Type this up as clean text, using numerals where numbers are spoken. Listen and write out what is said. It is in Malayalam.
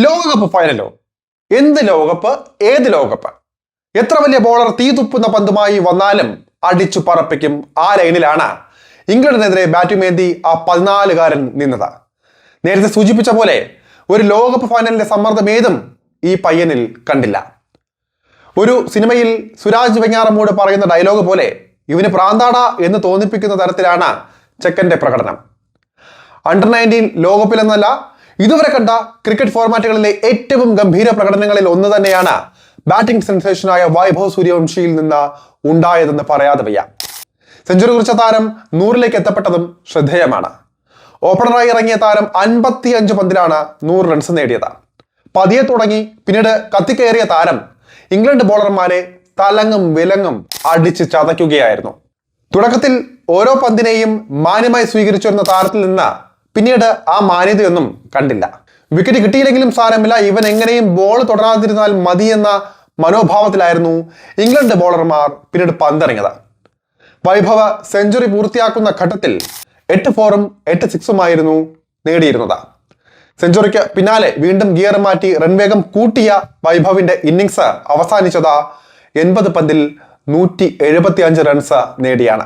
ലോകകപ്പ് ഫൈനലോ? എന്ത് ലോകകപ്പ്? ഏത് ലോകകപ്പ്? എത്ര വലിയ ബോളർ തീ തുപ്പുന്ന പന്തുമായി വന്നാലും അടിച്ചു പറപ്പിക്കും ആ ലൈനിലാണ് ഇംഗ്ലണ്ടിനെതിരെ ബാറ്റുമേന്തി ആ 14-കാരൻ നിന്നത്. നേരത്തെ സൂചിപ്പിച്ച പോലെ ഒരു ലോകകപ്പ് ഫൈനലിന്റെ സമ്മർദ്ദം ഏതും ഈ പയ്യനിൽ കണ്ടില്ല. ഒരു സിനിമയിൽ സുരാജ് വെഞ്ഞാറമ്മൂട് പറയുന്ന ഡയലോഗ് പോലെ ഇവന് പ്രാന്താട എന്ന് തോന്നിപ്പിക്കുന്ന തരത്തിലാണ് ചെക്കന്റെ പ്രകടനം. അണ്ടർ 19 ലോകകപ്പിലെന്നല്ല, ഇതുവരെ കണ്ട ക്രിക്കറ്റ് ഫോർമാറ്റുകളിലെ ഏറ്റവും ഗംഭീര പ്രകടനങ്ങളിൽ ഒന്ന് തന്നെയാണ് ബാറ്റിംഗ് സെൻസേഷനായ വൈഭവ് സൂര്യവംശിയിൽ നിന്ന് ഉണ്ടായതെന്ന് പറയാതെ വയ്യ. സെഞ്ചുറി കുറിച്ച താരം 100-ലേക്ക് എത്തപ്പെട്ടതും ശ്രദ്ധേയമാണ്. ഓപ്പണറായി ഇറങ്ങിയ താരം 55 പന്തിലാണ് 100 റൺസ് നേടിയത്. പതിയെ തുടങ്ങി പിന്നീട് കത്തിക്കയറിയ താരം ഇംഗ്ലണ്ട് ബോളർമാരെ തലങ്ങും വിലങ്ങും അടിച്ച് ചതയ്ക്കുകയായിരുന്നു. തുടക്കത്തിൽ ഓരോ പന്തിനെയും മാന്യമായി സ്വീകരിച്ചിരുന്ന താരത്തിൽ നിന്ന് പിന്നീട് ആ മാന്യതയൊന്നും കണ്ടില്ല. വിക്കറ്റ് കിട്ടിയില്ലെങ്കിലും സാരമില്ല, ഇവൻ എങ്ങനെയും ബോൾ തുടരാതിരുന്നാൽ മതി എന്ന മനോഭാവത്തിലായിരുന്നു ഇംഗ്ലണ്ട് ബോളർമാർ പിന്നീട് പന്തെറിഞ്ഞത്. വൈഭവ സെഞ്ചുറി പൂർത്തിയാക്കുന്ന ഘട്ടത്തിൽ 8 4-ഉം 8 6-ഉമായിരുന്നു നേടിയിരുന്നത്. സെഞ്ചുറിക്ക് പിന്നാലെ വീണ്ടും ഗിയർ മാറ്റി റൺവേഗം കൂട്ടിയ വൈഭവിന്റെ ഇന്നിങ്സ് അവസാനിച്ചത് 80 പന്തിൽ 175 റൺസ് നേടിയാണ്.